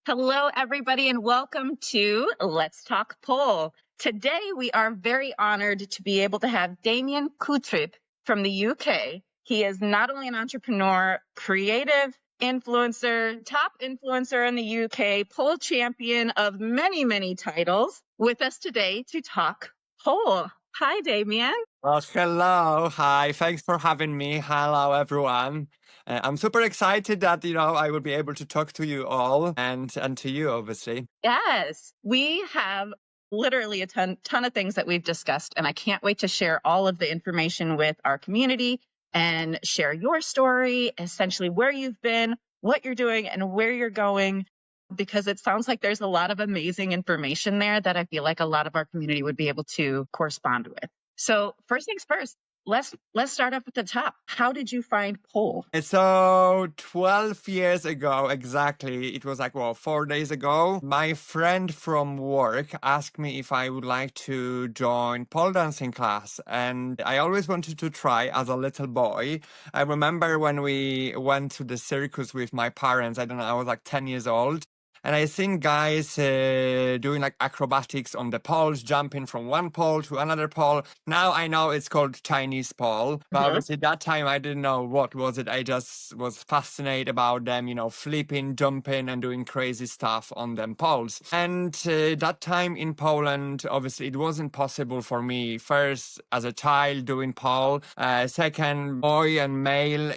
Hello, everybody, and welcome to Let's Talk Pole. Today, we are very honored to be able to have Damian Kutryb from the UK. He is not only an entrepreneur, creative influencer, top influencer in the UK, pole champion of many, many titles, with us today to talk pole. Hi, Damian. Well, hello. Hi. Thanks for having me. Hello, everyone. I'm super excited that, I will be able to talk to you all and to you, obviously. Yes, we have literally a ton of things that we've discussed, and I can't wait to share all of the information with our community and share your story, essentially where you've been, what you're doing, and where you're going, because it sounds like there's a lot of amazing information there that I feel like a lot of our community would be able to correspond with. So first things first, let's start off at the top. How did you find pole? So 12 years ago, exactly, it was like, 4 days ago, my friend from work asked me if I would like to join pole dancing class. And I always wanted to try as a little boy. I remember when we went to the circus with my parents, I don't know, I was like 10 years old. And I seen guys doing like acrobatics on the poles, jumping from one pole to another pole. Now I know it's called Chinese pole, but obviously that time I didn't know what was it. I just was fascinated about them, flipping, jumping, and doing crazy stuff on them poles. And that time in Poland, obviously it wasn't possible for me. First, as a child doing pole, second, boy and male,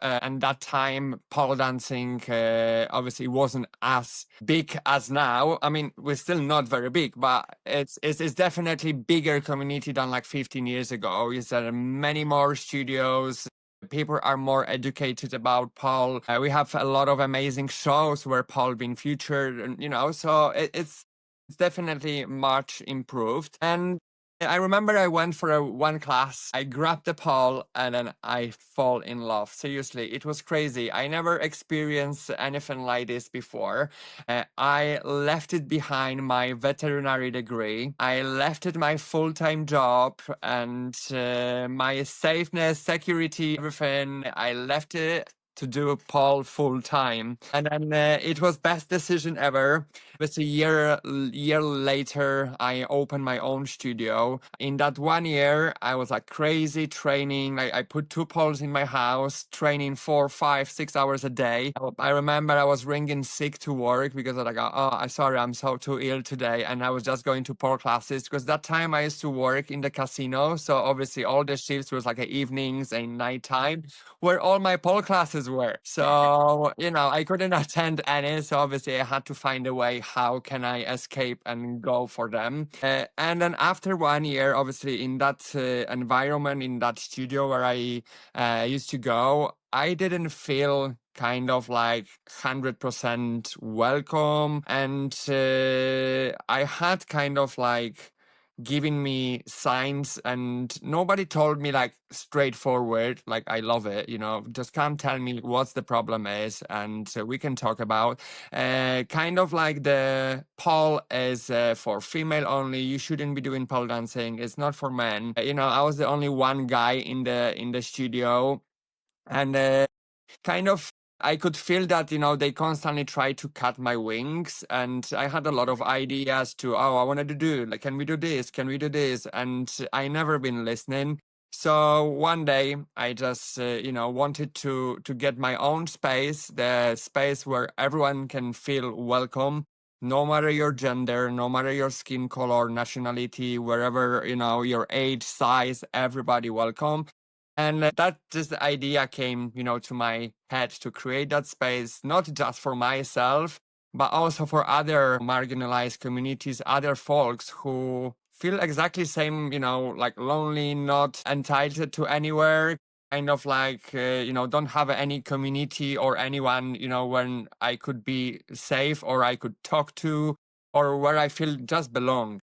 and that time pole dancing obviously wasn't as big as now. I mean, we're still not very big, but it's definitely bigger community than like 15 years ago. Is there many more studios? People are more educated about pole. We have a lot of amazing shows where pole been featured, and so it's definitely much improved. And I remember I went for one class, I grabbed the pole and then I fall in love. Seriously, it was crazy. I never experienced anything like this before. I left it behind my veterinary degree. I left it my full-time job and my safeness, security, everything. I left it to do pole full time, and then it was best decision ever. But a year later, I opened my own studio. In that 1 year, I was like crazy training. I put two poles in my house, training 4, 5, 6 hours a day. I remember I was ringing sick to work because I was like, oh, I'm sorry, I'm so too ill today, and I was just going to pole classes because that time I used to work in the casino. So obviously all the shifts was like evenings and nighttime, where all my pole classes were. So, I couldn't attend any. So obviously I had to find a way, how can I escape and go for them? And then after 1 year, obviously in that environment, in that studio where I used to go, I didn't feel kind of like 100% welcome. And I had kind of like giving me signs, and nobody told me like straightforward like I love it, just come tell me what's the problem is, and we can talk about kind of like the pole is for female only, you shouldn't be doing pole dancing, it's not for men. I was the only one guy in the studio, and kind of I could feel that, they constantly try to cut my wings, and I had a lot of ideas to, I wanted to do, like, can we do this? Can we do this? And I never been listening. So one day I just, wanted to get my own space, the space where everyone can feel welcome, no matter your gender, no matter your skin color, nationality, wherever, your age, size, everybody welcome. And that just the idea came, to my head to create that space, not just for myself, but also for other marginalized communities, other folks who feel exactly same, like lonely, not entitled to anywhere, kind of like, don't have any community or anyone, when I could be safe or I could talk to, or where I feel just belong.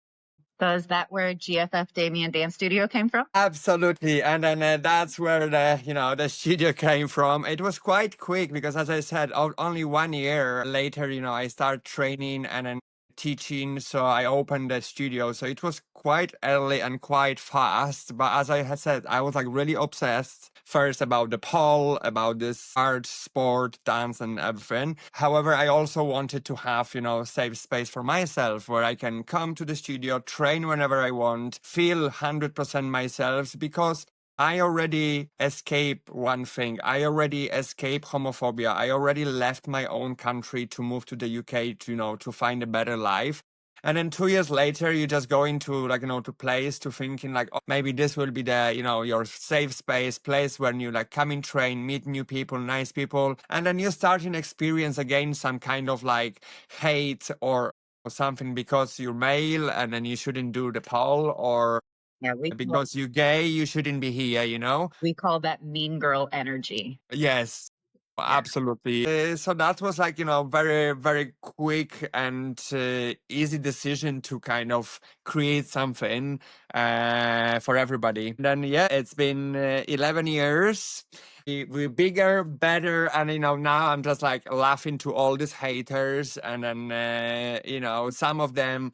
So is that where GFF Damian Dance Studio came from? Absolutely. And then that's where the studio came from. It was quite quick because, as I said, only 1 year later, I started training, and then teaching, so I opened a studio. So it was quite early and quite fast. But as I had said, I was like really obsessed first about the pole, about this art, sport, dance, and everything. However, I also wanted to have, safe space for myself where I can come to the studio, train whenever I want, feel 100% myself, because I already escaped one thing. I already escaped homophobia. I already left my own country to move to the UK to, to find a better life. And then 2 years later, you just go into like, to place to thinking like, oh, maybe this will be the, your safe space, place where you like come in, train, meet new people, nice people. And then you start to experience again some kind of like hate or something because you're male and then you shouldn't do the poll, or Yeah, because you're gay, you shouldn't be here. we call that mean girl energy. Yes, Yeah. absolutely. So that was like, very, very quick and easy decision to kind of create something for everybody. Then, yeah, it's been 11 years. We're bigger, better, and now I'm just like laughing to all these haters, and then some of them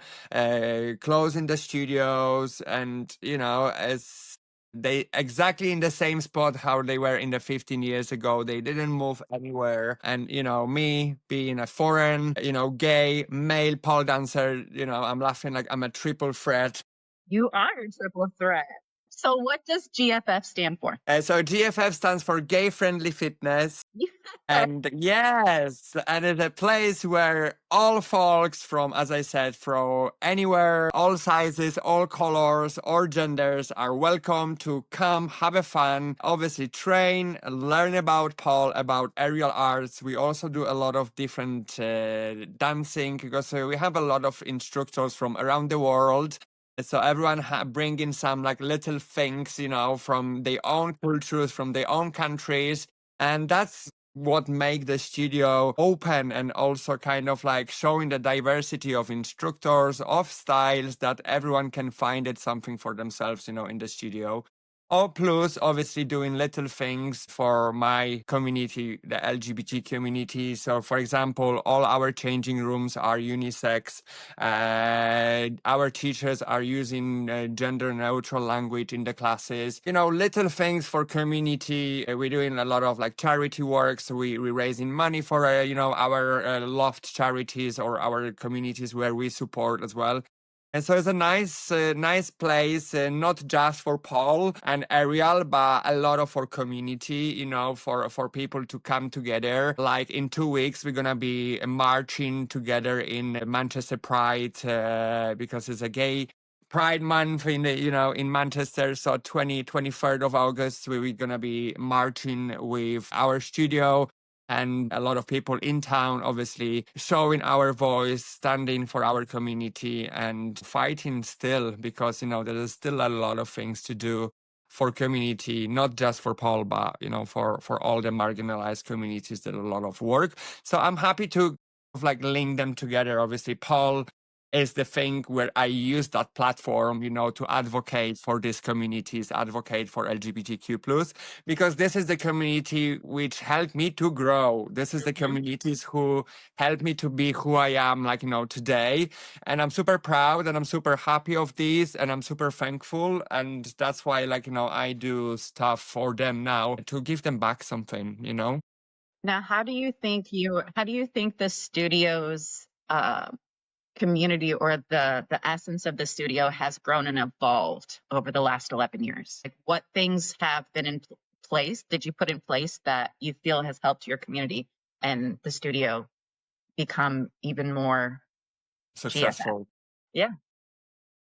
closing the studios, and as they exactly in the same spot how they were in the 15 years ago. They didn't move anywhere. And me being a foreign, gay male pole dancer, I'm laughing like I'm a triple threat. You are a triple threat. So what does GFF stand for? So GFF stands for Gay Friendly Fitness. And yes, and it's a place where all folks from, as I said, from anywhere, all sizes, all colors, all genders are welcome to come, have a fun, obviously train, learn about pole, about aerial arts. We also do a lot of different dancing because we have a lot of instructors from around the world. So everyone bring in some like little things, from their own cultures, from their own countries. And that's what make the studio open, and also kind of like showing the diversity of instructors, of styles, that everyone can find it something for themselves, in the studio. Oh, plus obviously doing little things for my community, the LGBT community. So, for example, all our changing rooms are unisex. Our teachers are using gender neutral language in the classes. Little things for community. We're doing a lot of like charity work. So we're raising money for, our loft charities or our communities where we support as well. And so it's a nice place, not just for Paul and Ariel, but a lot of for community, for people to come together. Like in 2 weeks, we're gonna be marching together in Manchester Pride because it's a gay Pride Month in Manchester. So 23rd of August, we're gonna be marching with our studio and a lot of people in town, obviously, showing our voice, standing for our community and fighting still, because, there is still a lot of things to do for community, not just for Paul, but, for all the marginalized communities. There's a lot of work. So I'm happy to like link them together. Obviously, Paul is the thing where I use that platform, to advocate for these communities, advocate for LGBTQ+, because this is the community which helped me to grow. This is the communities who helped me to be who I am, like, today. And I'm super proud and I'm super happy of this, and I'm super thankful. And that's why, like, I do stuff for them now to give them back something. Now, how do you think the studio's community, or the essence of the studio, has grown and evolved over the last 11 years? Like, what things have been in place, did you put in place, that you feel has helped your community and the studio become even more GFF? Successful. Yeah.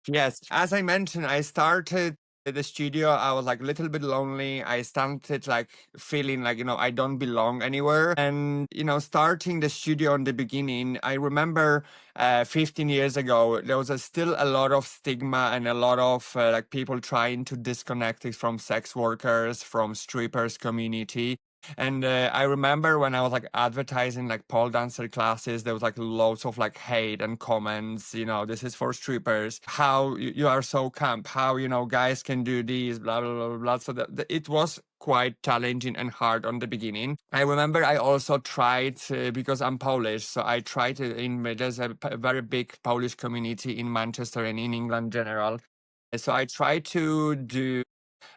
Yes, as I mentioned, I started the studio. I was like a little bit lonely. I started like feeling like, I don't belong anywhere. And, starting the studio in the beginning, I remember 15 years ago, there was still a lot of stigma and a lot of like people trying to disconnect it from sex workers, from strippers community. And I remember when I was like advertising like pole dancer classes, there was like loads of like hate and comments, this is for strippers, how you are so camp, how, guys can do these, blah, blah, blah, blah. So it was quite challenging and hard on the beginning. I remember I also tried, because I'm Polish, so I tried there's a very big Polish community in Manchester and in England in general. So I tried to do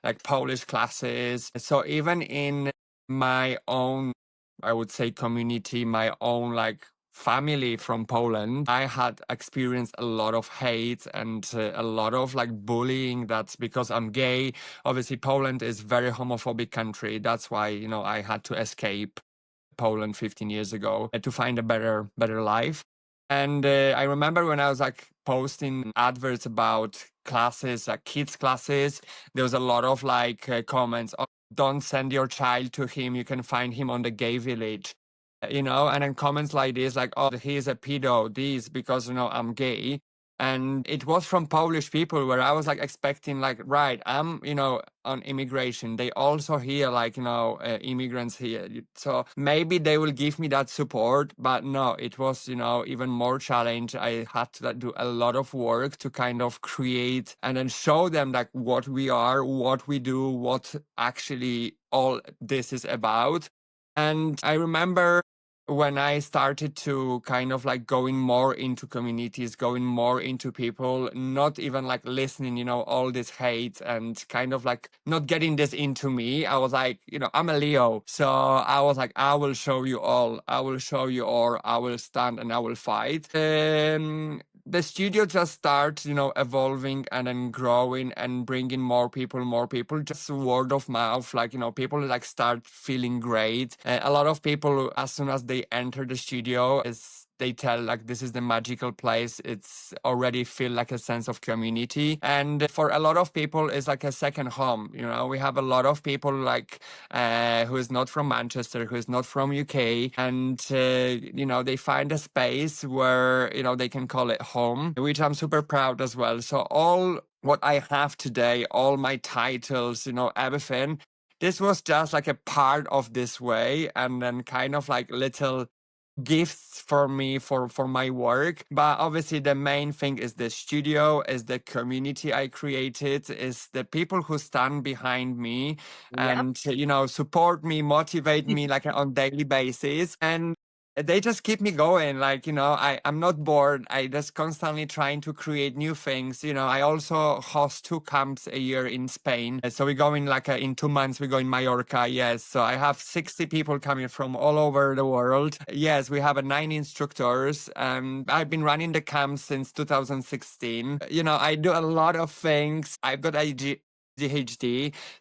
like Polish classes. So even in my own, I would say, community, my own like family from Poland, I had experienced a lot of hate and a lot of like bullying. That's because I'm gay. Obviously, Poland is very homophobic country. That's why, I had to escape Poland 15 years ago to find a better life. And I remember when I was like posting adverts about classes, like kids classes, there was a lot of like comments, oh, don't send your child to him. You can find him on the gay village, and then comments like this, like, oh, he's a pedo, this because, I'm gay. And it was from Polish people where I was like expecting like, right, I'm, on immigration. They also here, like, immigrants here. So maybe they will give me that support, but no, it was, even more challenge. I had to like, do a lot of work to kind of create and then show them like what we are, what we do, what actually all this is about. And I remember when I started to kind of like going more into communities, going more into people, not even like listening, all this hate and kind of like not getting this into me. I was like, I'm a Leo. So I was like, I will show you all. I will show you all. I will stand and I will fight. The studio just starts, evolving and then growing and bringing more people, just word of mouth. Like, people like start feeling great. A lot of people, as soon as they enter the studio, they tell like this is the magical place. It's already feel like a sense of community. And for a lot of people, it's like a second home. We have a lot of people like who is not from Manchester, who is not from UK. And, they find a space where, they can call it home, which I'm super proud as well. So all what I have today, all my titles, everything, this was just like a part of this way. And then kind of like little gifts for me for my work. But obviously the main thing is the studio, is the community I created, is the people who stand behind me Yep. and support me, motivate me like on daily basis. And they just keep me going. Like, I'm not bored. I just constantly trying to create new things. I also host 2 camps a year in Spain. So we're going like in 2 months, we go in Mallorca. Yes. So I have 60 people coming from all over the world. Yes, we have 9 instructors. I've been running the camp since 2016. I do a lot of things. I've got ADHD.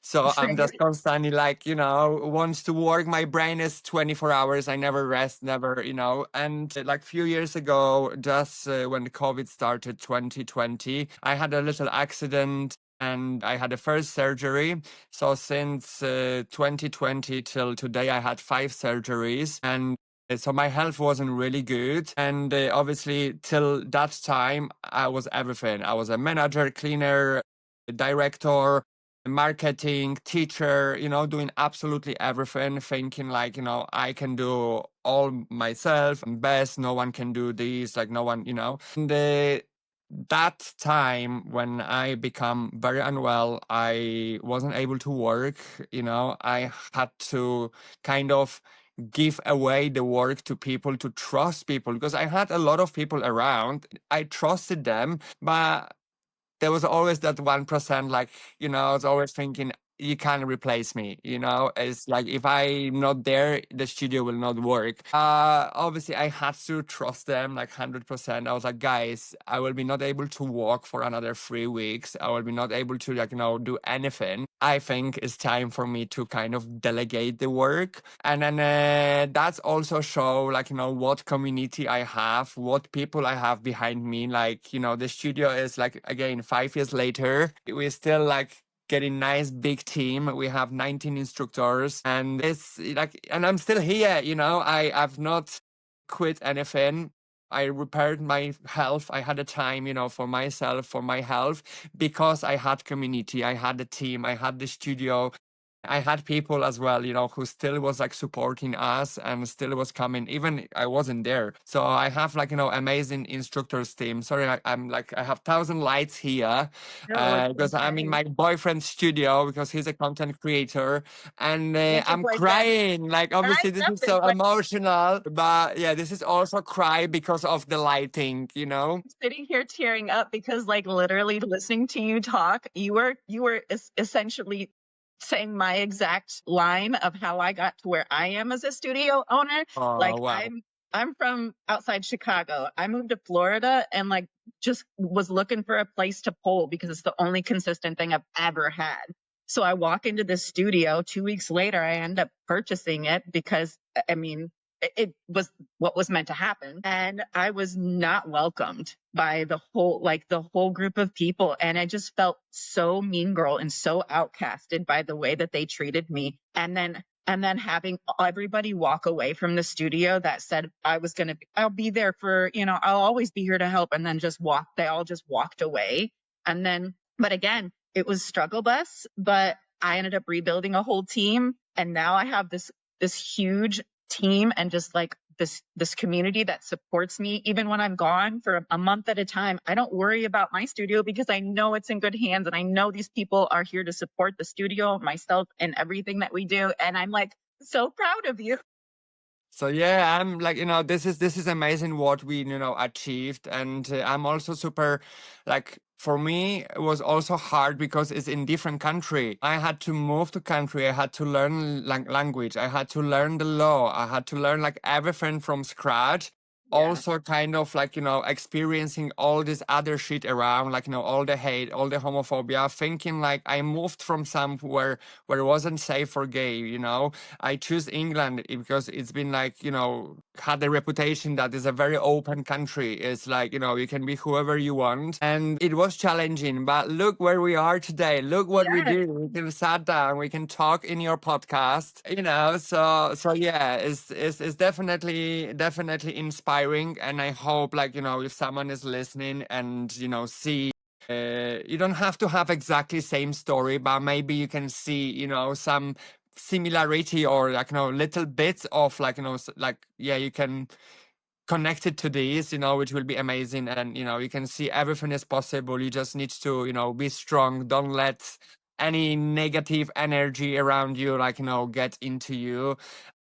So I'm just constantly like, wants to work. My brain is 24 hours. I never rest, never, and like few years ago, just when COVID started, 2020, I had a little accident and I had a first surgery. So since 2020 till today, I had 5 surgeries, and so my health wasn't really good. And obviously till that time, I was everything. I was a manager, cleaner, director, marketing, teacher, doing absolutely everything, thinking like, I can do all myself. I'm best. No one can do this. Like no one, And that time when I become very unwell, I wasn't able to work. I had to kind of give away the work to people, to trust people, because I had a lot of people around. I trusted them, but there was always that 1%, like, I was always thinking, you can't replace me, it's like if I'm not there, the studio will not work. Obviously I had to trust them like 100%. I was like, guys, I will be not able to walk for another 3 weeks. I will be not able to like, do anything. I think it's time for me to kind of delegate the work. And then that's also show like, what community I have, what people I have behind me. Like, the studio is like, again, 5 years later, we're still like getting nice big team. We have 19 instructors, and it's like, and I'm still here, I've not quit anything. I repaired my health. I had a time, for myself, for my health, because I had community, I had a team, I had the studio. I had people as well, who still was like supporting us and still was coming, even I wasn't there. So I have like, amazing instructors team. Sorry, I'm like, I have 1,000 lights here No, it's because I'm in okay. my boyfriend's studio because he's a content creator and That's your I'm boyfriend. crying. Like, I obviously, this love is this. so Like, emotional, but yeah, this is also cry because of the lighting. sitting here tearing up because like literally listening to you talk, you were essentially saying my exact line of how I got to where I am as a studio owner. Oh, Like wow. I'm from outside Chicago. I moved to Florida and like just was looking for a place to pole because it's the only consistent thing I've ever had. So I walk into this studio, 2 weeks later I end up purchasing it because I mean it was what was meant to happen, and I was not welcomed by the whole group of people, and I just felt so mean girl and so outcasted by the way that they treated me. And then having everybody walk away from the studio that said I'll be there for, I'll always be here to help, and then they all just walked away. And then but again, it was struggle bus, but I ended up rebuilding a whole team, and now I have this huge team and just like this community that supports me even when I'm gone for a month at a time. I don't worry about my studio because I know it's in good hands, and I know these people are here to support the studio, myself, and everything that we do, and I'm like so proud of you. So yeah, I'm like, this is amazing what we, achieved. And I'm also super, like, for me, it was also hard because it's in different country. I had to move to country. I had to learn language. I had to learn the law. I had to learn like everything from scratch. Yeah. Also kind of like, experiencing all this other shit around, like, all the hate, all the homophobia, thinking like I moved from somewhere where it wasn't safe for gay. I choose England because it's been like, had the reputation that is a very open country. It's like, you can be whoever you want. And it was challenging, but look where we are today. Look what we Yes. do. We can sat down, we can talk in your podcast. So yeah, it's definitely inspiring. And I hope like, if someone is listening and, see you don't have to have exactly same story, but maybe you can see, some similarity or like, little bits of like, like, yeah, you can connect it to these, which will be amazing. And, you can see everything is possible. You just need to, be strong. Don't let any negative energy around you, like, get into you.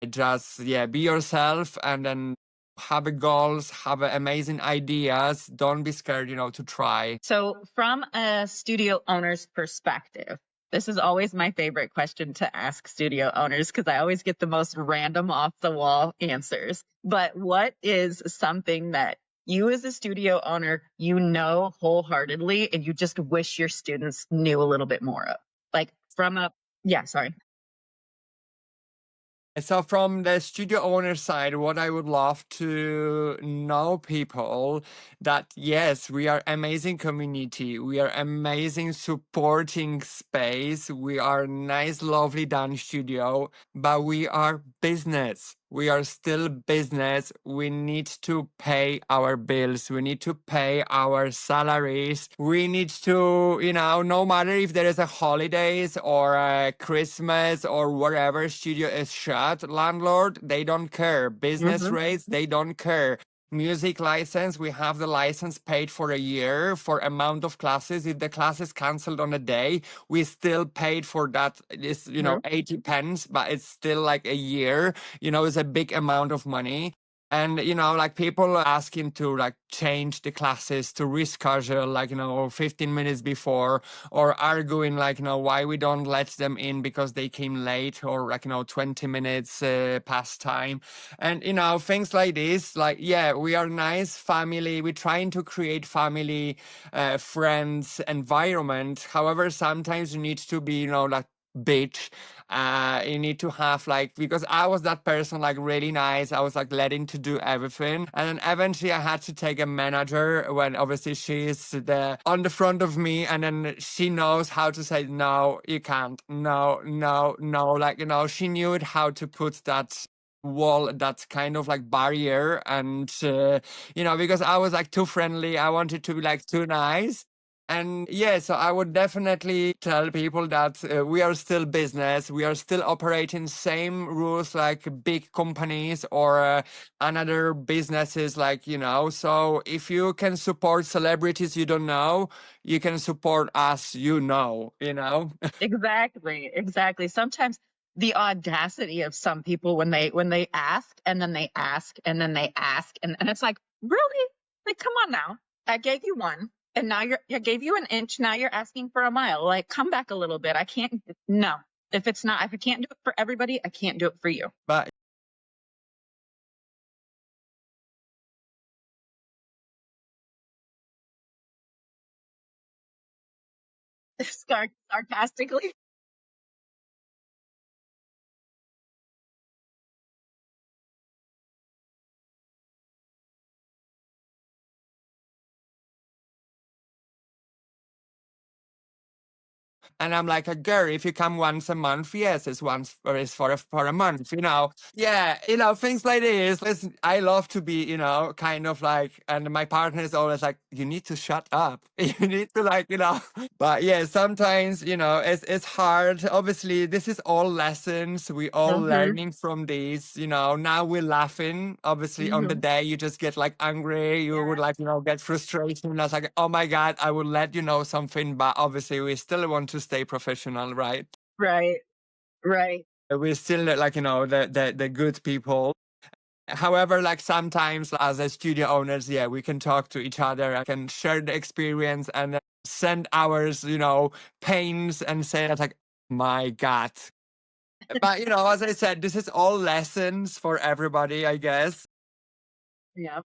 Just, yeah, be yourself and then have a goals, have a amazing ideas. Don't be scared, to try. So, from a studio owner's perspective, this is always my favorite question to ask studio owners because I always get the most random off the wall answers. But what is something that you as a studio owner, wholeheartedly, and you just wish your students knew a little bit more of? Like yeah, sorry. So from the studio owner side, what I would love to know people that yes, we are amazing community. We are amazing supporting space. We are nice, lovely dance studio, but we are business. We are still business. We need to pay our bills. We need to pay our salaries. We need to, no matter if there is a holidays or a Christmas or whatever, studio is shut. Landlord, they don't care. Business Hmm. rates, they don't care. Music license, we have the license paid for a year for amount of classes. If the class is cancelled on a day, we still paid for that. It's, Hmm. 80 pence, but it's still like a year, it's a big amount of money. And, like people are asking to like change the classes to reschedule, like, 15 minutes before, or arguing like, why we don't let them in because they came late or like, 20 minutes past time. And, things like this, like, yeah, we are nice family. We're trying to create family, friends environment. However, sometimes you need to be, like, bitch. You need to have like, because I was that person, like really nice. I was like letting to do everything, and then eventually I had to take a manager when obviously she is the on the front of me, and then she knows how to say no, you can't, no, no, no, like, she knew it how to put that wall, that kind of like barrier. And because I was like too friendly, I wanted to be like too nice. And yeah, so I would definitely tell people that we are still business. We are still operating same rules like big companies or another businesses, like, you know. So if you can support celebrities you don't know, you can support us, you know. Exactly, exactly. Sometimes the audacity of some people when they ask and then they ask and then they ask and it's like, really? Like, come on now. I gave you one and now I gave you an inch, now you're asking for a mile. Like, come back a little bit. I can't, no. If I can't do it for everybody, I can't do it for you. But Sarcastically. And I'm like, girl, if you come once a month, yes, it's once or it's for a month, you know. Yeah, you know, things like this. Listen, I love to be, you know, kind of like, and my partner is always like, you need to shut up. You need to, like, you know. But yeah, sometimes, you know, it's hard. Obviously, this is all lessons. We all Mm-hmm. learning from these, you know. Now we're laughing. Obviously, on the Mm-hmm. day you just get like angry, you would, Yeah. like, you know, get frustration. And I was like, oh my God, I will let you know something, but obviously we still want to stay professional, right? Right. Right. We're still like, you know, the good people. However, like sometimes as a studio owners, yeah, we can talk to each other. I can share the experience and send ours, you know, pains and say that, like, my God. But, you know, as I said, this is all lessons for everybody, I guess. Yeah.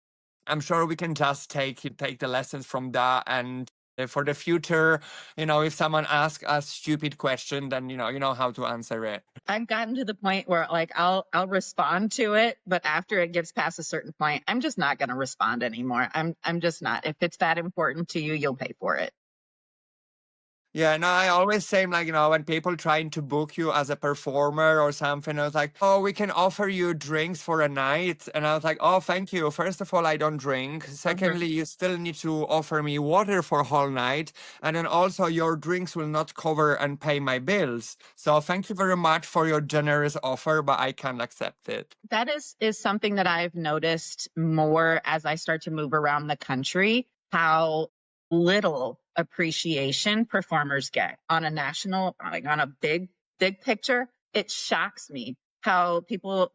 I'm sure we can just take the lessons from that, and for the future, you know, if someone asks a stupid question, then you know how to answer it. I've gotten to the point where like I'll respond to it, but after it gets past a certain point, I'm just not going to respond anymore. I'm just not. If it's that important to you, you'll pay for it. Yeah, no, I always say, like, you know, when people trying to book you as a performer or something, I was like, oh, we can offer you drinks for a night. And I was like, oh, thank you. First of all, I don't drink. Mhm. Secondly, you still need to offer me water for whole night. And then also your drinks will not cover and pay my bills. So thank you very much for your generous offer, but I can't accept it. That is something that I've noticed more as I start to move around the country, how little appreciation performers get on a national, like on a big picture. It shocks me how people,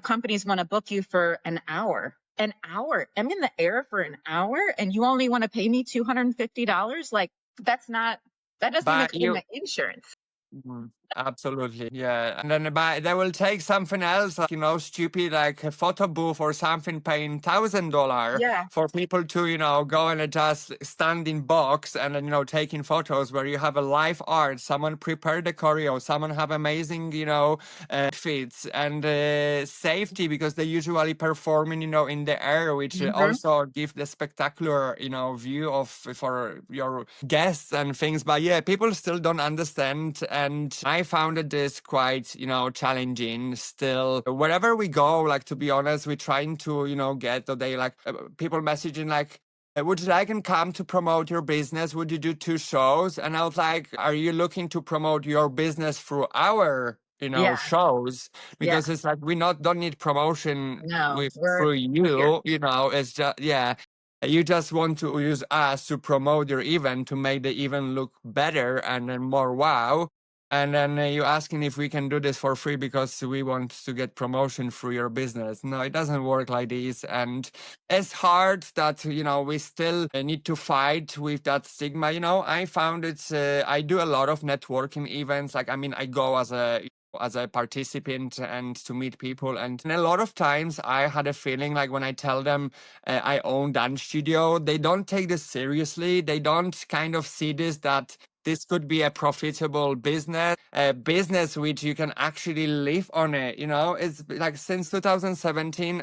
companies want to book you for an hour. An hour. I'm in the air for an hour and you only want to pay me $250. Like, that doesn't even But cover you my insurance. Mhm. Absolutely, yeah. And then they will take something else, like, you know, stupid, like a photo booth or something, paying $1,000 Yeah. for people to, you know, go and just stand in box and then, you know, taking photos where you have a live art. Someone prepared the choreo, someone have amazing, you know, outfits and safety, because they usually performing, you know, in the air, which Hmm. also give the spectacular, you know, view of for your guests and things. But yeah, people still don't understand, and I found this quite, you know, challenging still. Wherever we go, like, to be honest, we're trying to, you know, get, or they like people messaging like, would you like and come to promote your business? Would you do 2 shows? And I was like, are you looking to promote your business through our, you know, Yeah. shows? Yeah. Because it's like we not don't need promotion No, with we're through we're here. you, you know. It's just, yeah, you just want to use us to promote your event, to make the event look better and then more wow. And then you asking if we can do this for free because we want to get promotion through your business. No, it doesn't work like this. And it's hard that, you know, we still need to fight with that stigma. You know, I found it's, I do a lot of networking events. Like, I mean, I go as a participant and to meet people. And a lot of times I had a feeling like when I tell them I own dance studio, they don't take this seriously. They don't kind of see this, that this could be a profitable business, a business which you can actually live on it. You know, it's like since 2017,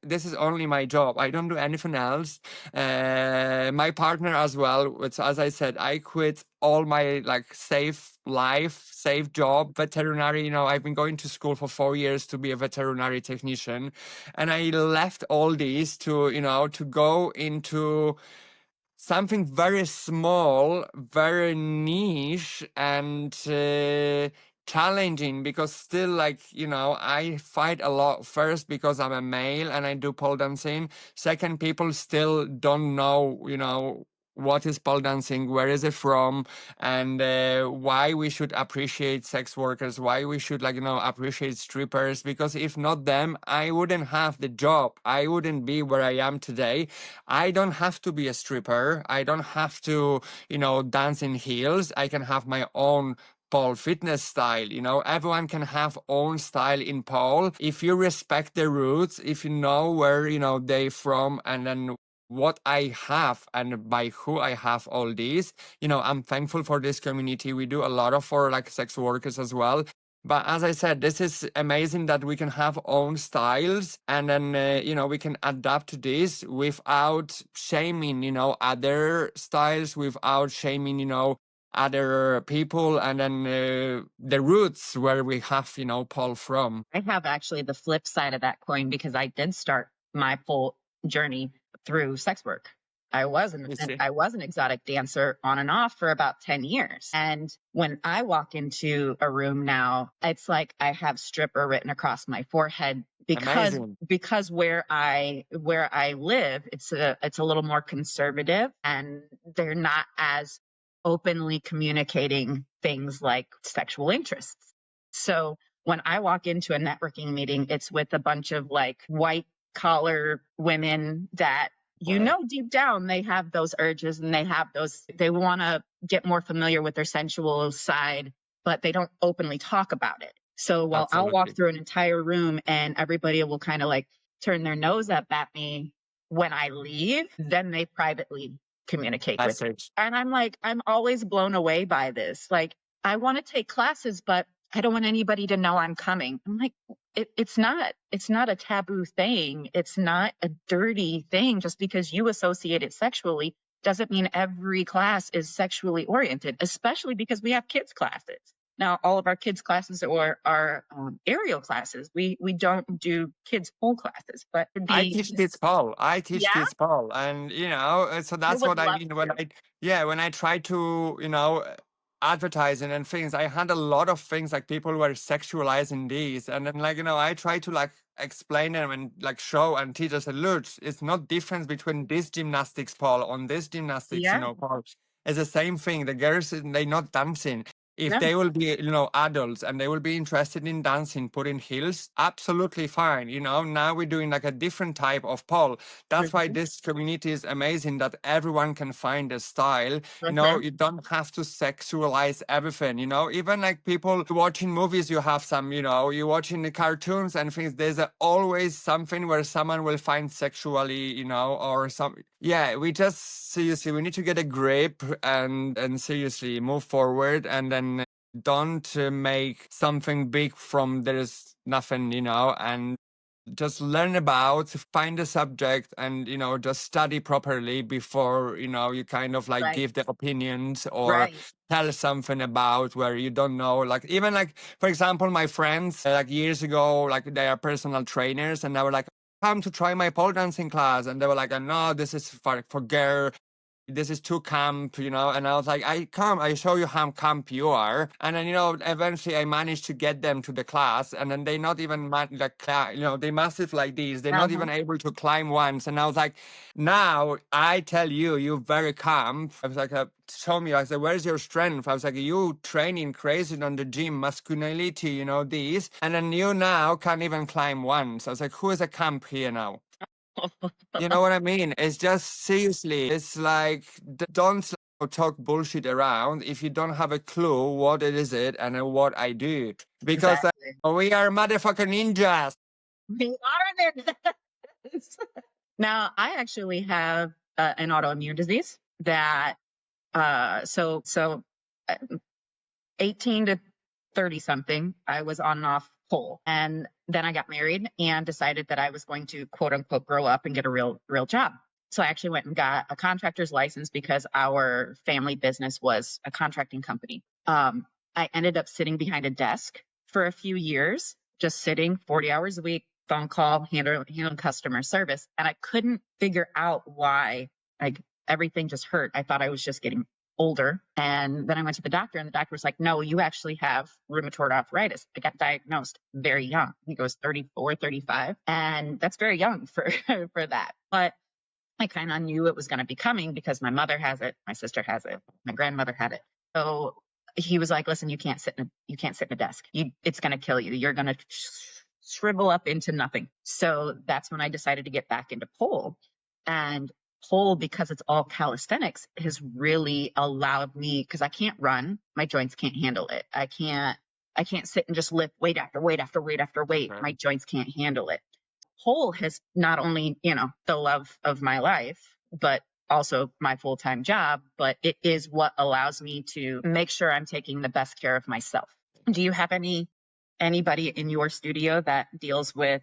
this is only my job. I don't do anything else. My partner as well, which, as I said, I quit all my like safe life, safe job, veterinary. You know, I've been going to school for 4 years to be a veterinary technician, and I left all these to, you know, to go into something very small, very niche, and challenging, because still, like, I fight a lot. First, because I'm a male and I do pole dancing. Second, people still don't know, what is pole dancing, where is it from, and why we should appreciate sex workers, why we should, like, appreciate strippers, because if not them, I wouldn't have the job. I wouldn't be where I am today. I don't have to be a stripper. I don't have to, dance in heels. I can have my own pole fitness style. Everyone can have own style in pole if you respect the roots, if you know where, they from, and then what I have and by who I have all these. I'm thankful for this community. We do a lot of for like sex workers as well. But as I said, this is amazing that we can have own styles, and then, we can adapt to this without shaming, other styles, without shaming, other people, and then the roots where we have, Paul from. I have actually the flip side of that coin because I did start my full journey through sex work. I was You see, an exotic dancer on and off for about 10 years. And when I walk into a room now, it's like I have stripper written across my forehead amazing. because where I live, it's a little more conservative, and they're not as openly communicating things like sexual interests. So when I walk into a networking meeting, it's with a bunch of like white collar women that Right. deep down they have those urges, and they want to get more familiar with their sensual side, but they don't openly talk about it. So while I'll walk Absolutely. through an entire room and everybody will kind of like turn their nose up at me, when I leave, then they privately communicate with me. Message. And I'm like, I'm always blown away by this. Like, I want to take classes, but I don't want anybody to know I'm coming. I'm like, it's not a taboo thing. It's not a dirty thing. Just because you associate it sexually doesn't mean every class is sexually oriented, especially because we have kids classes. Now, all of our kids classes are aerial classes. We don't do kids pole classes, but I teach kids Paul. I teach yeah, kids Paul, and so I that's would what I love mean to. when I try to, advertising and things. I had a lot of things like people were sexualizing these, and then, like, I try to, like, explain them and, like, show and teach us. Look, it's not difference between this gymnastics Paul on this gymnastics, Yeah, Paul. It's the same thing. The girls, they not dancing. If no, they will be, adults and they will be interested in dancing, putting heels, absolutely fine. Now we're doing like a different type of pole. That's why mhm, this community is amazing, that everyone can find a style. mhm, You don't have to sexualize everything. Even like people watching movies, you have some, you're watching the cartoons and things. There's always something where someone will find sexually, or some. Yeah, we just seriously, we need to get a grip and seriously move forward, and then don't make something big from there's nothing, and just learn about, find a subject, and just study properly before you kind of like right, give the opinions or right. tell something about where you don't know. Like, even like, for example, my friends, like, years ago, like, they are personal trainers, and they were like, come to try my pole dancing class, and they were like, no, this is for girl, this is too camp, and I was like, I show you how camp you are. And then, eventually I managed to get them to the class, and then they not even, they massive like these, they're not Uh-huh. even able to climb once. And I was like, now I tell you, you very camp. I was like, show me. I said, where's your strength? I was like, you training crazy on the gym, masculinity, these. And then you now can't even climb once. I was like, who is a camp here now? You know what I mean? It's just seriously, it's like, don't talk bullshit around if you don't have a clue what it is and what I do. Because Exactly. we are motherfucking ninjas. We are this. Now, I actually have an autoimmune disease that uh, 18 to 30 something, I was on and off pole. And then I got married and decided that I was going to quote unquote grow up and get a real job. So I actually went and got a contractor's license because our family business was a contracting company. I ended up sitting behind a desk for a few years, just sitting 40 hours a week, phone call, handling customer service. And I couldn't figure out why, like, everything just hurt. I thought I was just getting older. And then I went to the doctor, and the doctor was like, no, you actually have rheumatoid arthritis. I got diagnosed very young. I think it was 34, 35. And that's very young for, for that. But I kind of knew it was going to be coming because my mother has it, my sister has it, my grandmother had it. So he was like, "Listen, you can't sit in a desk. It's going to kill you. You're going to shrivel up into nothing." So that's when I decided to get back into pole. And pole, because it's all calisthenics, has really allowed me, because I can't run, my joints can't handle it. I can't sit and just lift weight after weight after weight after weight. Okay. My joints can't handle it. Pole has not only, the love of my life, but also my full-time job, but it is what allows me to make sure I'm taking the best care of myself. Do you have anybody in your studio that deals with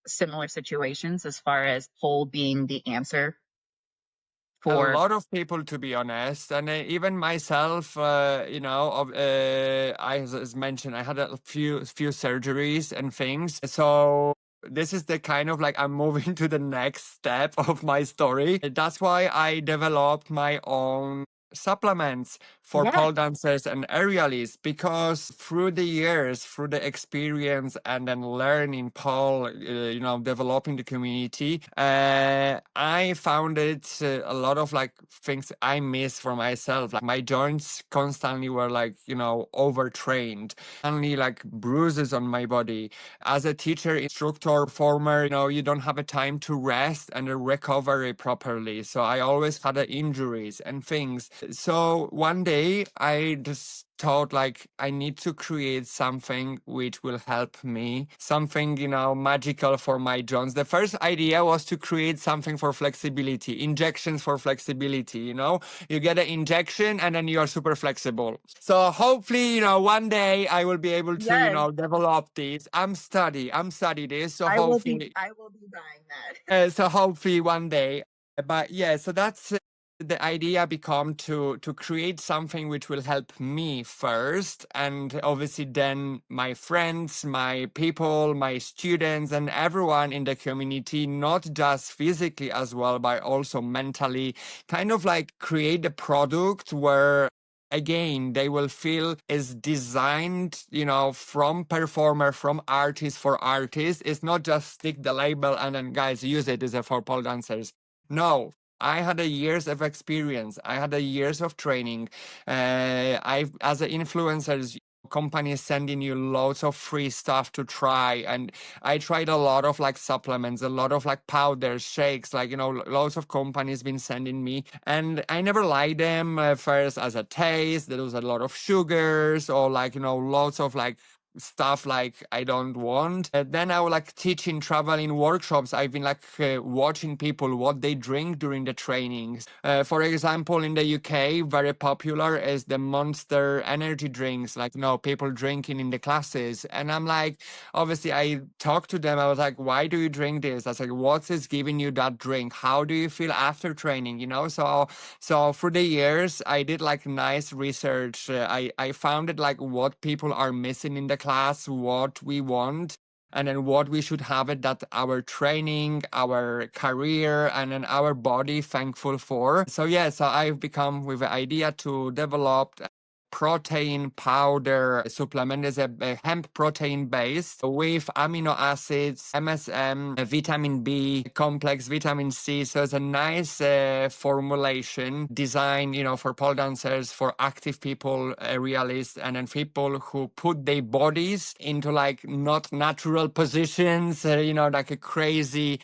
similar situations as far as pole being the answer A for? lot of people, to be honest, and even myself, I, as mentioned, I had a few surgeries and things. So this is the kind of like I'm moving to the next step of my story. That's why I developed my own supplements for Yes. pole dancers and aerialists, because through the years, through the experience and then learning pole, developing the community, I found it a lot of like things I miss for myself. Like my joints constantly were like, overtrained, only like bruises on my body. As a teacher, instructor, performer, you don't have a time to rest and recover properly. So I always had injuries and things. So one day I just thought like I need to create something which will help me, something, magical for my joints. The first idea was to create something for flexibility, injections for flexibility, you get an injection and then you are super flexible. So hopefully, one day I will be able to, Yes, develop these. I'm study this. So hopefully, I will be buying that. one day. But yeah, so that's the idea become to create something which will help me first, and obviously then my friends, my people, my students, and everyone in the community, not just physically as well, but also mentally, kind of like create a product where again they will feel is designed, from performer, from artist for artist. It's not just stick the label and then guys use it as a for pole dancers. No, I had a years of experience. I had a years of training. I, as an influencer, companies sending you loads of free stuff to try, and I tried a lot of like supplements, a lot of like powders, shakes, like loads of companies been sending me, and I never liked them first as a taste. There was a lot of sugars or like loads of like stuff like I don't want. Then I was like teaching, traveling workshops. I've been like watching people what they drink during the trainings. For example, in the UK, very popular is the Monster energy drinks. Like people drinking in the classes, and I'm like, obviously, I talked to them. I was like, why do you drink this? I was like, what is giving you that drink? How do you feel after training? So through the years, I did like nice research. I found it like what people are missing in the class, what we want, and then what we should have it that our training, our career, and then our body thankful for. So yeah, so I've become with the idea to develop protein powder supplement. Is a hemp protein base with amino acids, MSM, vitamin B complex, vitamin C. So it's a nice formulation designed, for pole dancers, for active people, realists, and then people who put their bodies into like not natural positions, like a crazy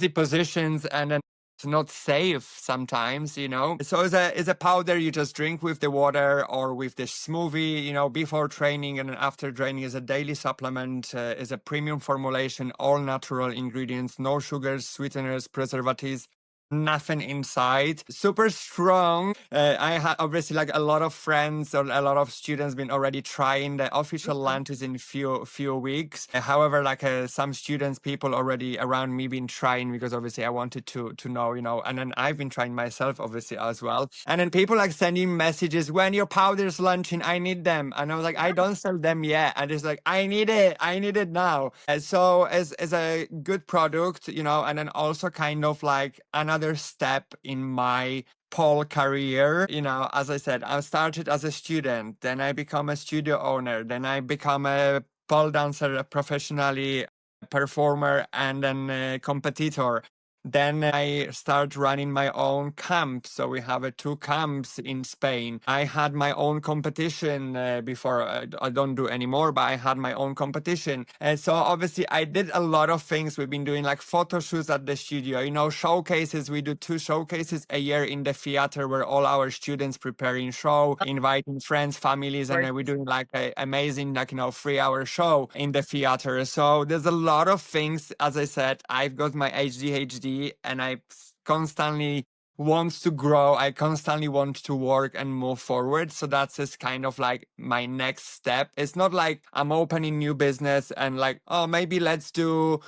positions, and then it's not safe sometimes. So it's a powder you just drink with the water or with the smoothie, before training and then after training. Is a daily supplement, is a premium formulation, all natural ingredients, no sugars, sweeteners, preservatives. Nothing inside, super strong. I had obviously like a lot of friends or a lot of students been already trying. The official launch is in few weeks. However, like some students, people already around me been trying, because obviously I wanted to know, and then I've been trying myself obviously as well. And then people like sending messages, when your powder's launching, I need them. And I was like, I don't sell them yet. And it's like, I need it now. So as a good product, and then also kind of like another another step in my pole career. As I said, I started as a student, then I become a studio owner, then I become a pole dancer professionally, performer, and then a competitor. Then I start running my own camp. So we have two camps in Spain. I had my own competition before. I don't do anymore, but I had my own competition. And so obviously I did a lot of things. We've been doing like photo shoots at the studio, showcases. We do 2 showcases a year in the theater where all our students preparing show, inviting friends, families, and we're doing like an amazing, 3-hour show in the theater. So there's a lot of things. As I said, I've got my ADHD and I constantly want to grow. I constantly want to work and move forward. So that's just kind of like my next step. It's not like I'm opening new business and like, oh, maybe let's do,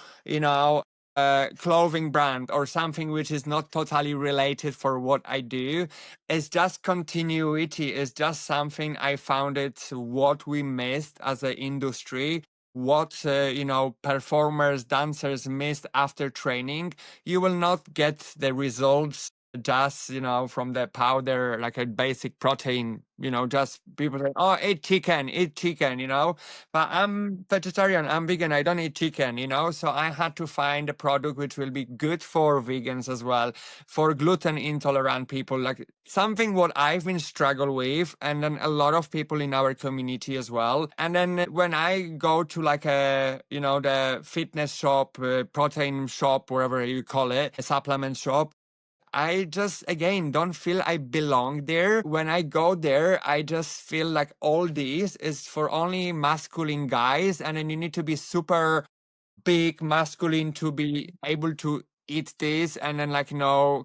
clothing brand or something which is not totally related for what I do. It's just continuity. It's just something I found it what we missed as an industry, what performers, dancers missed after training. You will not get the results just from the powder, like a basic protein. Just people say, oh, eat chicken. But I'm vegetarian, I'm vegan, I don't eat chicken. So I had to find a product which will be good for vegans as well, for gluten intolerant people, like something what I've been struggle with, and then a lot of people in our community as well. And then when I go to like the fitness shop, protein shop, wherever you call it, a supplement shop, I just, again, don't feel I belong there. When I go there, I just feel like all this is for only masculine guys, and then you need to be super big, masculine to be able to eat this, and then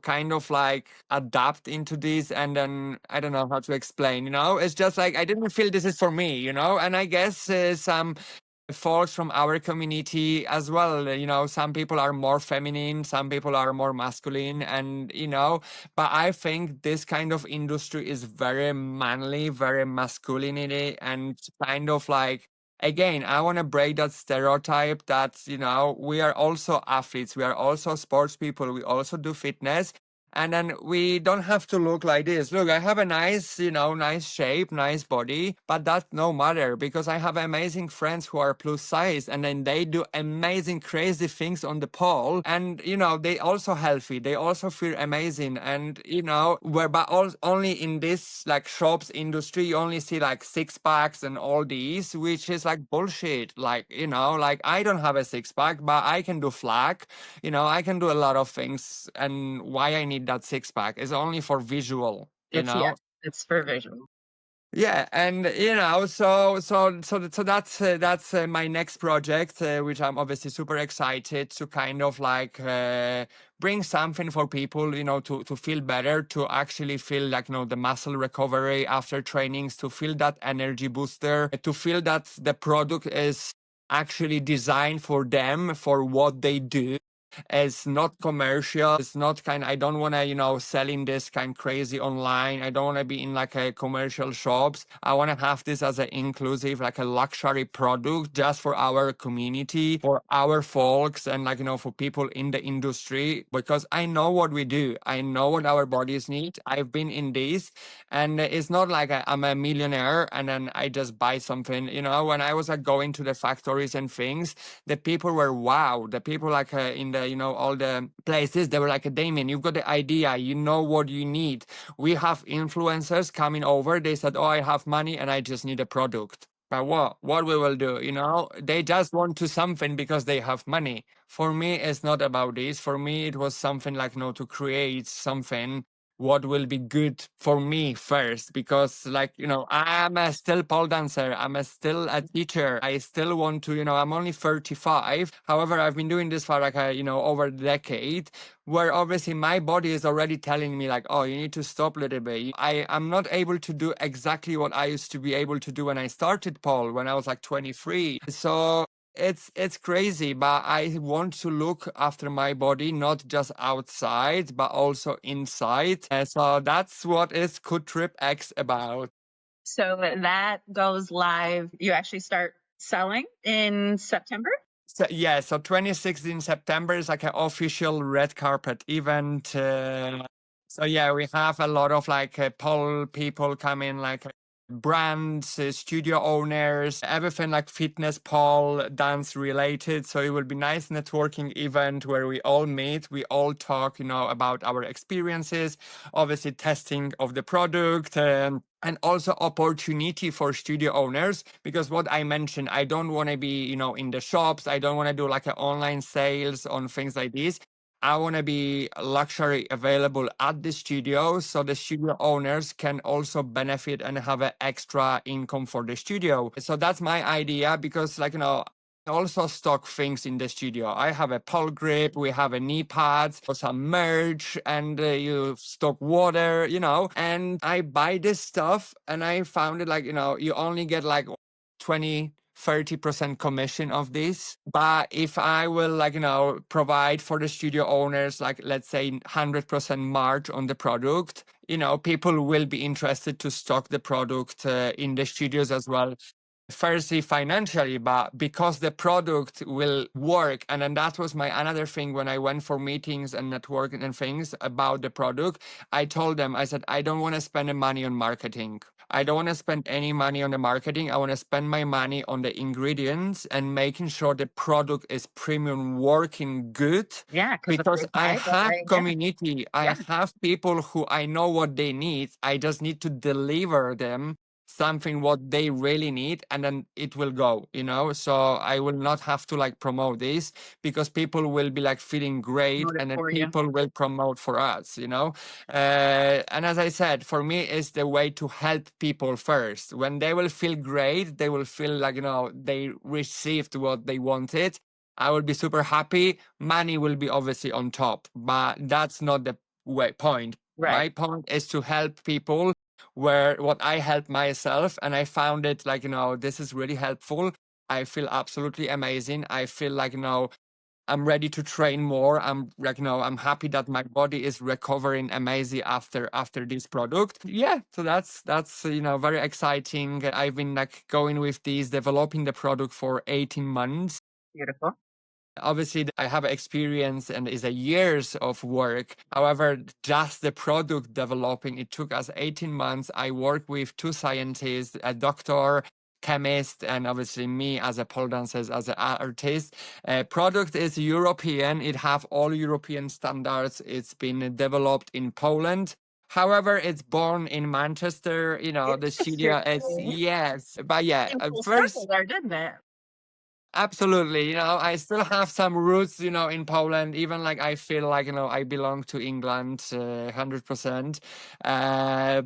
kind of like adapt into this. And then I don't know how to explain, it's just like I didn't feel this is for me, and I guess some folks from our community as well. Some people are more feminine, some people are more masculine, and but I think this kind of industry is very manly, very masculinity, and kind of like, again, I want to break that stereotype that we are also athletes, we are also sports people, we also do fitness. And then we don't have to look like this. Look, I have a nice, nice shape, nice body, but that's no matter, because I have amazing friends who are plus size, and then they do amazing, crazy things on the pole. And, they also healthy. They also feel amazing. And, but only in this like shops industry, you only see like 6-packs and all these, which is like bullshit. Like, like I don't have a 6-pack, but I can do flag. I can do a lot of things, and why I need that 6-pack is only for visual, It's for visual. Yeah, and so that's my next project, which I'm obviously super excited to kind of like bring something for people, to feel better, to actually feel like the muscle recovery after trainings, to feel that energy booster, to feel that the product is actually designed for them, for what they do. It's not commercial. It's not I don't want to, selling this kind crazy online. I don't want to be in like a commercial shops. I want to have this as an inclusive, like a luxury product just for our community, for our folks, and for people in the industry, because I know what we do. I know what our bodies need. I've been in this, and it's not like I'm a millionaire and then I just buy something. When I was like going to the factories and things, the people were wow. The people like in the all the places, they were like, Damian, you've got the idea, you know what you need. We have influencers coming over. They said, oh, I have money and I just need a product. But what we will do, they just want to something because they have money. For me, it's not about this. For me, it was something like to create something what will be good for me first, because I'm a still pole dancer, still a teacher, I still want to, I'm only 35. However, I've been doing this for like over a decade, where obviously my body is already telling me like, oh, you need to stop a little bit. I'm not able to do exactly what I used to be able to do when I started pole, when I was like 23. So it's crazy, but I want to look after my body, not just outside, but also inside. So that's what is Kutryb X about. So that goes live. You actually start selling in September? So yeah, so 26th in September is like an official red carpet event. So yeah, we have a lot of like pole people coming, like brands, studio owners, everything like fitness, pole, dance related. So it will be nice networking event where we all meet, we all talk, about our experiences, obviously testing of the product. And also opportunity for studio owners, because what I mentioned, I don't want to be in the shops, I don't want to do like an online sales on things like this. I want to be luxury available at the studio, so the studio owners can also benefit and have an extra income for the studio. So that's my idea, because I also stock things in the studio. I have a pole grip, we have a knee pads, some merch, and you stock water, and I buy this stuff, and I found it like, you only get like 20-30% commission of this. But if I will provide for the studio owners, like let's say 100% margin on the product, people will be interested to stock the product in the studios as well. Firstly financially, but because the product will work. And then that was my another thing when I went for meetings and networking and things about the product. I told them, I said, I don't want to spend the money on marketing. I don't want to spend any money on the marketing. I want to spend my money on the ingredients and making sure the product is premium, working good. Yeah, because the Because fruit's I high, but have yeah, community, I yeah, have people who I know what they need. I just need to deliver them something what they really need, and then it will go, so I will not have to like promote this, because people will be like feeling great, promote it and then for you. people will promote for us. And as I said, for me it's the way to help people first. When they will feel great, they will feel like they received what they wanted, I will be super happy. Money will be obviously on top, but that's not the point. Right. My point is to help people where what I helped myself, and I found it like, this is really helpful. I feel absolutely amazing. I feel like, I'm ready to train more. I'm like, I'm happy that my body is recovering amazing after this product. Yeah, so that's very exciting. I've been like going with these, developing the product for 18 months. Beautiful. Obviously, I have experience and is a years of work. However, just the product developing, it took us 18 months. I work with two scientists, a doctor, chemist, and obviously me as a pole dancer, as an artist. Product is European. It have all European standards. It's been developed in Poland. However, it's born in Manchester. The studio is, Interesting. yes. But yeah, Came full circle first, there, didn't it? absolutely. I still have some roots, in Poland. Even like I feel like, I belong to England, 100%.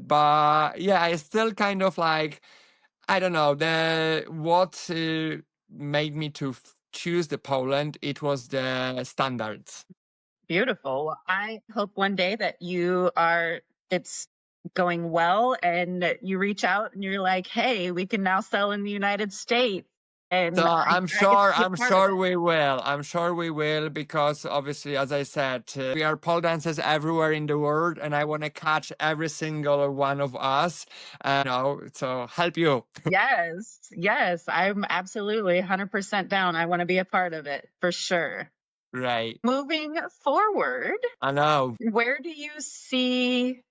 But yeah, I still kind of like, I don't know, the what made me to choose the Poland, it was the standards. Beautiful. Well, I hope one day that it's going well and that you reach out and you're like, hey, we can now sell in the United States. So And I'm I get to sure, be a I'm part of sure it. we will. I'm sure we will, because obviously, as I said, we are pole dancers everywhere in the world, and I want to catch every single one of us. So help you. Yes, yes, I'm absolutely 100% down. I want to be a part of it for sure. Right. Moving forward, I know. where do you see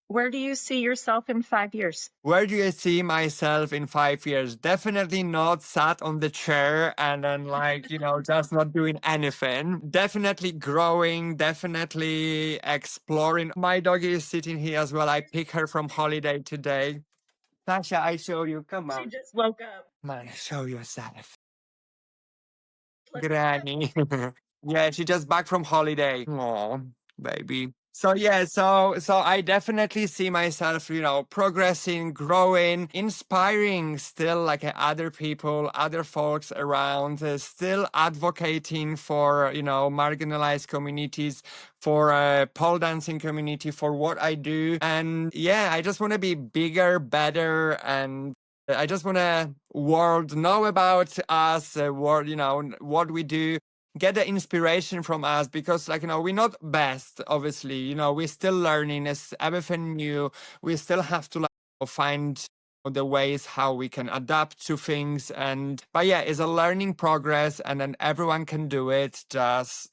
where do you see yourself in 5 years? Where do you see myself in 5 years? Definitely not sat on the chair and then like, just not doing anything. Definitely growing, definitely exploring. My doggy is sitting here as well. I pick her from holiday today. Sasha, I show you. Come She on. just woke up. Man, show yourself. Let's Granny. Yeah, she just back from holiday. Oh, baby. So yeah, so I definitely see myself, progressing, growing, inspiring still like other people, other folks around, still advocating for, marginalized communities, for pole dancing community, for what I do. And yeah, I just want to be bigger, better, and I just want to world know about us, world, what we do, get the inspiration from us, because like, we're not best, obviously, we're still learning. It's everything new. We still have to like find the ways how we can adapt to things. But yeah, it's a learning progress, and then everyone can do it. Just,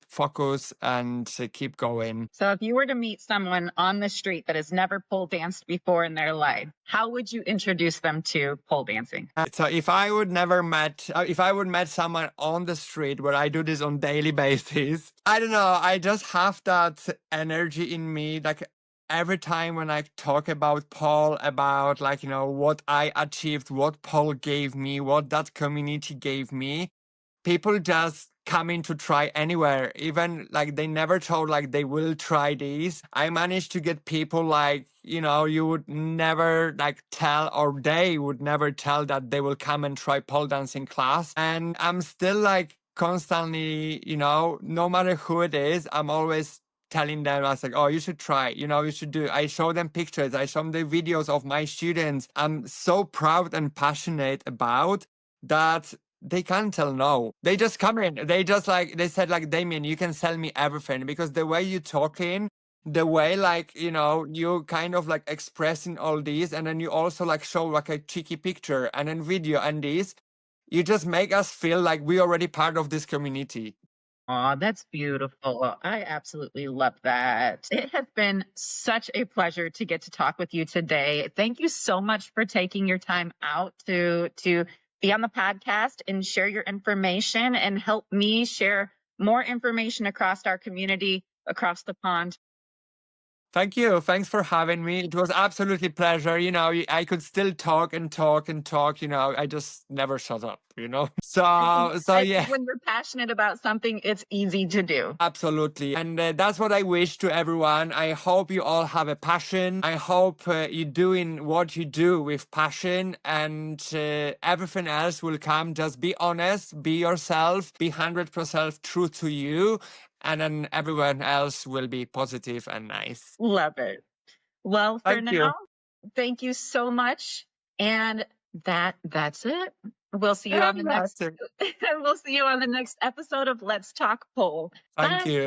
focus and keep going. So if you were to meet someone on the street that has never pole danced before in their life, how would you introduce them to pole dancing? So if I would met someone on the street, where I do this on daily basis, I don't know, I just have that energy in me. Like, every time when I talk about Paul, about, like, what I achieved, what Paul gave me, what that community gave me, people just come in to try anywhere. Even like they never told like they will try these. I managed to get people like, you would never like tell, or they would never tell, that they will come and try pole dancing class. And I'm still like constantly, no matter who it is, I'm always telling them, I was like, oh, you should try, you should do. I show them pictures, I show them the videos of my students. I'm so proud and passionate about that. They can't tell no. They just come in. They said like, Damian, you can sell me everything, because the way you talking, the way like, you kind of like expressing all these, and then you also like show like a cheeky picture and then video and this, you just make us feel like we're already part of this community. Aw, that's beautiful. I absolutely love that. It has been such a pleasure to get to talk with you today. Thank you so much for taking your time out to be on the podcast and share your information and help me share more information across our community, across the pond. Thank you. Thanks for having me. It was absolutely pleasure. I could still talk and talk and talk. I just never shut up. So I yeah. think when you're passionate about something, it's easy to do. Absolutely. And that's what I wish to everyone. I hope you all have a passion. I hope you're doing what you do with passion, and everything else will come. Just be honest, be yourself, be 100% true to you, and then everyone else will be positive and nice. Love it. Well, for Thank you. now, thank you so much. And that's it. We'll see you Yeah, on the next that's it. we'll see you on the next episode of Let's Talk Pole. Thank Bye. you.